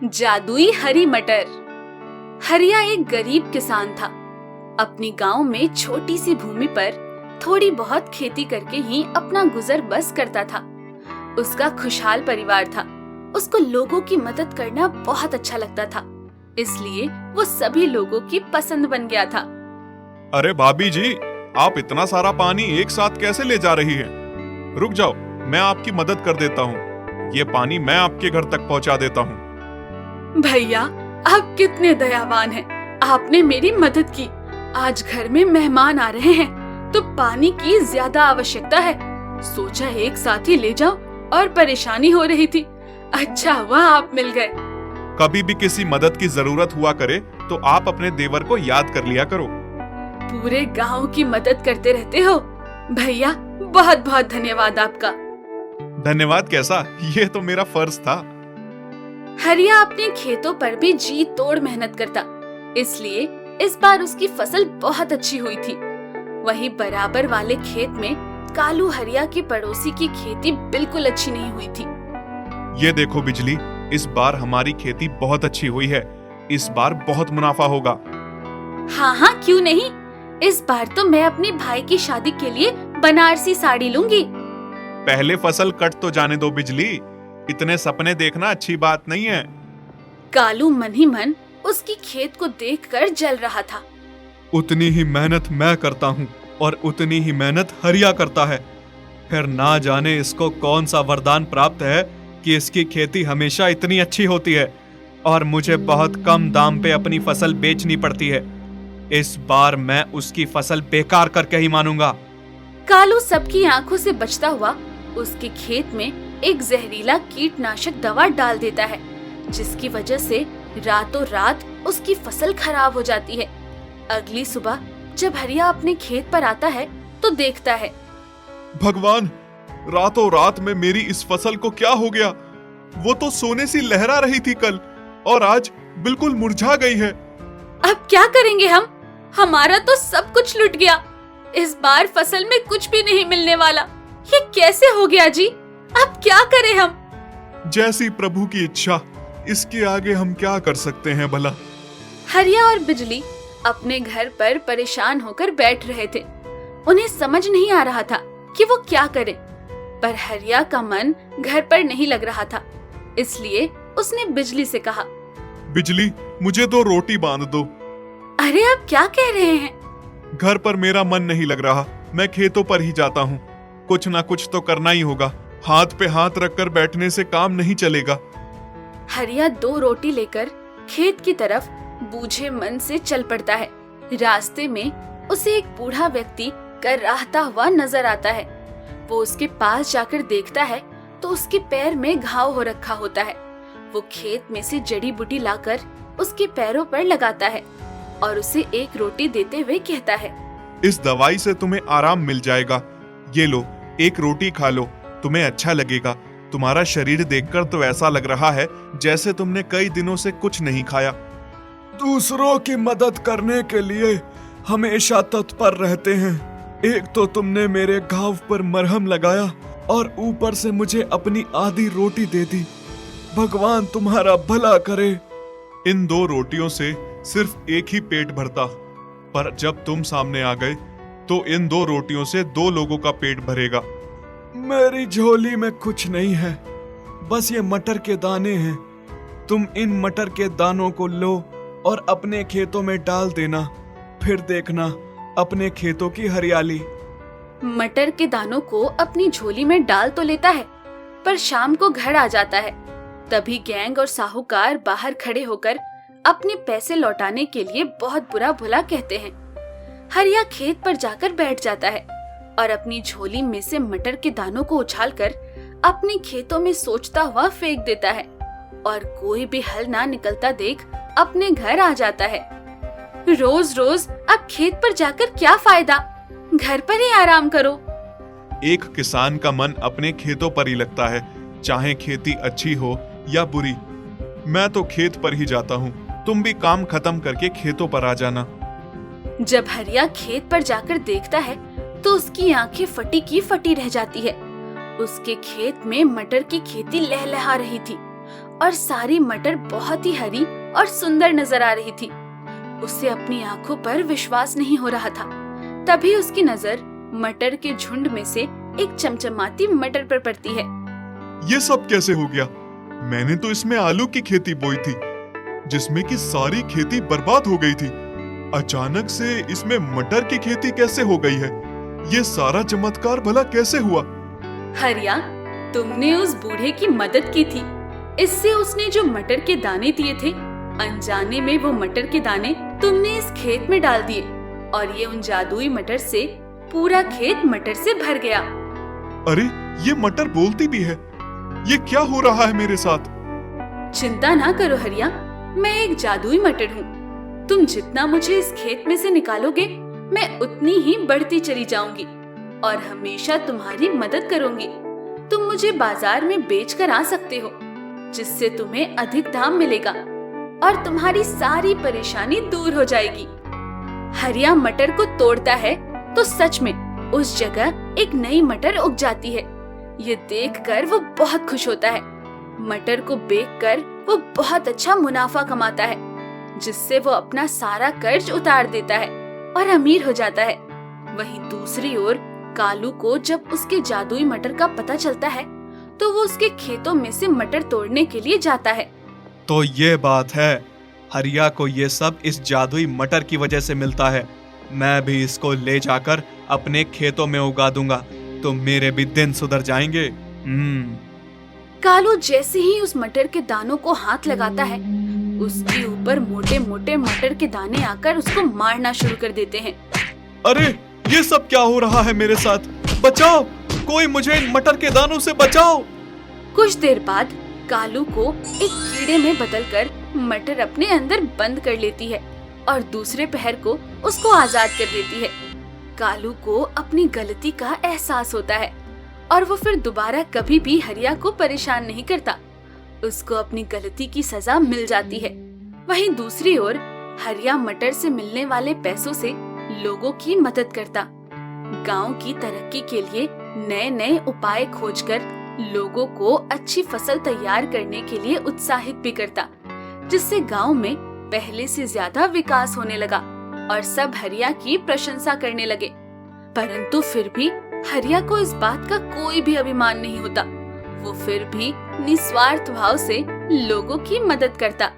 जादुई हरी मटर। हरिया एक गरीब किसान था। अपनी गांव में छोटी सी भूमि पर थोड़ी बहुत खेती करके ही अपना गुजर बस करता था। उसका खुशहाल परिवार था। उसको लोगों की मदद करना बहुत अच्छा लगता था, इसलिए वो सभी लोगों की पसंद बन गया था। अरे भाभी जी, आप इतना सारा पानी एक साथ कैसे ले जा रही हैं? रुक जाओ, मैं आपकी मदद कर देता हूँ। ये पानी मैं आपके घर तक पहुँचा देता हूँ। भैया, आप कितने दयावान हैं। आपने मेरी मदद की। आज घर में मेहमान आ रहे हैं तो पानी की ज्यादा आवश्यकता है। सोचा एक साथ ही ले जाओ और परेशानी हो रही थी। अच्छा हुआ आप मिल गए। कभी भी किसी मदद की जरूरत हुआ करे तो आप अपने देवर को याद कर लिया करो। पूरे गांव की मदद करते रहते हो भैया, बहुत बहुत धन्यवाद आपका। धन्यवाद कैसा, ये तो मेरा फर्ज था। हरिया अपने खेतों पर भी जी तोड़ मेहनत करता, इसलिए इस बार उसकी फसल बहुत अच्छी हुई थी। वहीं बराबर वाले खेत में कालू हरिया की पड़ोसी की खेती बिल्कुल अच्छी नहीं हुई थी। ये देखो बिजली, इस बार हमारी खेती बहुत अच्छी हुई है। इस बार बहुत मुनाफा होगा। हाँ हाँ, क्यों नहीं। इस बार तो मैं अपने भाई की शादी के लिए बनारसी साड़ी लूंगी। पहले फसल कट तो जाने दो बिजली, इतने सपने देखना अच्छी बात नहीं है। कालू मन ही मन उसकी खेत को देखकर जल रहा था। उतनी ही मेहनत मैं करता हूँ और उतनी ही मेहनत हरिया करता है। फिर ना जाने इसको कौन सा वरदान प्राप्त है कि इसकी खेती हमेशा इतनी अच्छी होती है और मुझे बहुत कम दाम पे अपनी फसल बेचनी पड़ती है। इस बार मैं उसकी फसल बेकार करके ही मानूंगा। कालू सबकी आंखों से बचता हुआ उसके खेत में एक जहरीला कीटनाशक दवा डाल देता है, जिसकी वजह से रातों रात उसकी फसल खराब हो जाती है। अगली सुबह जब हरिया अपने खेत पर आता है तो देखता है, भगवान, रातों रात में मेरी इस फसल को क्या हो गया? वो तो सोने सी लहरा रही थी कल और आज बिल्कुल मुरझा गई है। अब क्या करेंगे हम? हमारा तो सब कुछ लुट गया। इस बार फसल में कुछ भी नहीं मिलने वाला। ये कैसे हो गया जी? अब क्या करें हम? जैसी प्रभु की इच्छा, इसके आगे हम क्या कर सकते हैं भला? हरिया और बिजली अपने घर पर परेशान होकर बैठ रहे थे। उन्हें समझ नहीं आ रहा था कि वो क्या करें, पर हरिया का मन घर पर नहीं लग रहा था, इसलिए उसने बिजली से कहा, बिजली, मुझे 2 रोटी बांध दो। अरे आप क्या कह रहे हैं? घर पर मेरा मन नहीं लग रहा, मैं खेतों पर ही जाता हूँ। कुछ ना कुछ तो करना ही होगा। हाथ पे हाथ रखकर बैठने से काम नहीं चलेगा। हरिया 2 रोटी लेकर खेत की तरफ बूझे मन से चल पड़ता है। रास्ते में उसे एक बूढ़ा व्यक्ति कराहता हुआ नजर आता है। वो उसके पास जाकर देखता है तो उसके पैर में घाव हो रखा होता है। वो खेत में से जड़ी बूटी लाकर उसके पैरों पर लगाता है और उसे एक रोटी देते हुए कहता है, इस दवाई से तुम्हें आराम मिल जाएगा। ये लो, एक रोटी खा लो, तुम्हें अच्छा लगेगा। तुम्हारा शरीर देखकर तो ऐसा लग रहा है जैसे तुमने कई दिनों से कुछ नहीं खाया। दूसरों की मदद करने के लिए हमेशा तत्पर रहते हैं। एक तो तुमने मेरे घाव पर मरहम लगाया और ऊपर से मुझे अपनी आधी रोटी दे दी। भगवान तुम्हारा भला करे। इन 2 रोटियों से सिर्फ एक ही पेट भरता, पर जब तुम सामने आ गए तो इन 2 रोटियों से 2 लोगों का पेट भरेगा। मेरी झोली में कुछ नहीं है, बस ये मटर के दाने हैं। तुम इन मटर के दानों को लो और अपने खेतों में डाल देना, फिर देखना अपने खेतों की हरियाली। मटर के दानों को अपनी झोली में डाल तो लेता है, पर शाम को घर आ जाता है। तभी गैंग और साहूकार बाहर खड़े होकर अपने पैसे लौटाने के लिए बहुत बुरा भला कहते हैं। हरिया खेत पर जाकर बैठ जाता है और अपनी झोली में से मटर के दानों को उछालकर अपने खेतों में सोचता हुआ फेंक देता है और कोई भी हल ना निकलता देख अपने घर आ जाता है। रोज रोज अब खेत पर जाकर क्या फायदा? घर पर ही आराम करो। एक किसान का मन अपने खेतों पर ही लगता है, चाहे खेती अच्छी हो या बुरी। मैं तो खेत पर ही जाता हूँ, तुम भी काम खत्म करके खेतों पर आ जाना। जब हरिया खेत पर जाकर देखता है तो उसकी आंखें फटी की फटी रह जाती है। उसके खेत में मटर की खेती लहलहा रही थी और सारी मटर बहुत ही हरी और सुंदर नजर आ रही थी। उसे अपनी आंखों पर विश्वास नहीं हो रहा था। तभी उसकी नजर मटर के झुंड में से एक चमचमाती मटर पर पड़ती है। ये सब कैसे हो गया? मैंने तो इसमें आलू की खेती बोई थी, जिसमें की सारी खेती बर्बाद हो गई थी। अचानक से इसमें मटर की खेती कैसे हो गई है? ये सारा चमत्कार भला कैसे हुआ? हरिया, तुमने उस बूढ़े की मदद की थी। इससे उसने जो मटर के दाने दिए थे, अनजाने में वो मटर के दाने तुमने इस खेत में डाल दिए और ये उन जादुई मटर से पूरा खेत मटर से भर गया। अरे, ये मटर बोलती भी है। ये क्या हो रहा है मेरे साथ? चिंता ना करो हरिया, मैं एक जादुई मटर हूँ। तुम जितना मुझे इस खेत में से निकालोगे, मैं उतनी ही बढ़ती चली जाऊंगी और हमेशा तुम्हारी मदद करूंगी। तुम मुझे बाजार में बेच कर आ सकते हो, जिससे तुम्हें अधिक दाम मिलेगा और तुम्हारी सारी परेशानी दूर हो जाएगी। हरिया मटर को तोड़ता है तो सच में उस जगह एक नई मटर उग जाती है। ये देखकर वो बहुत खुश होता है। मटर को बेचकर वो बहुत अच्छा मुनाफा कमाता है, जिससे वो अपना सारा कर्ज उतार देता है और अमीर हो जाता है। वहीं दूसरी ओर कालू को जब उसके जादुई मटर का पता चलता है, तो वो उसके खेतों में से मटर तोड़ने के लिए जाता है। तो ये बात है, हरिया को ये सब इस जादुई मटर की वजह से मिलता है। मैं भी इसको ले जाकर अपने खेतों में उगा दूंगा, तो मेरे भी दिन सुधर जाएंगे। कालू जैसे ही उस मटर के दानों को हाथ लगाता है, उसके ऊपर मोटे मोटे मटर के दाने आकर उसको मारना शुरू कर देते हैं। अरे, ये सब क्या हो रहा है मेरे साथ? बचाओ, कोई मुझे इन मटर के दानों से बचाओ। कुछ देर बाद कालू को एक कीड़े में बदलकर मटर अपने अंदर बंद कर लेती है और दूसरे पहर को उसको आजाद कर देती है। कालू को अपनी गलती का एहसास होता है और वो फिर दोबारा कभी भी हरिया को परेशान नहीं करता। उसको अपनी गलती की सजा मिल जाती है। वहीं दूसरी ओर हरिया मटर से मिलने वाले पैसों से लोगों की मदद करता, गांव की तरक्की के लिए नए नए उपाय खोजकर लोगों को अच्छी फसल तैयार करने के लिए उत्साहित भी करता, जिससे गांव में पहले से ज्यादा विकास होने लगा और सब हरिया की प्रशंसा करने लगे। परंतु फिर भी हरिया को इस बात का कोई भी अभिमान नहीं होता। वो फिर भी निस्वार्थ भाव से लोगों की मदद करता।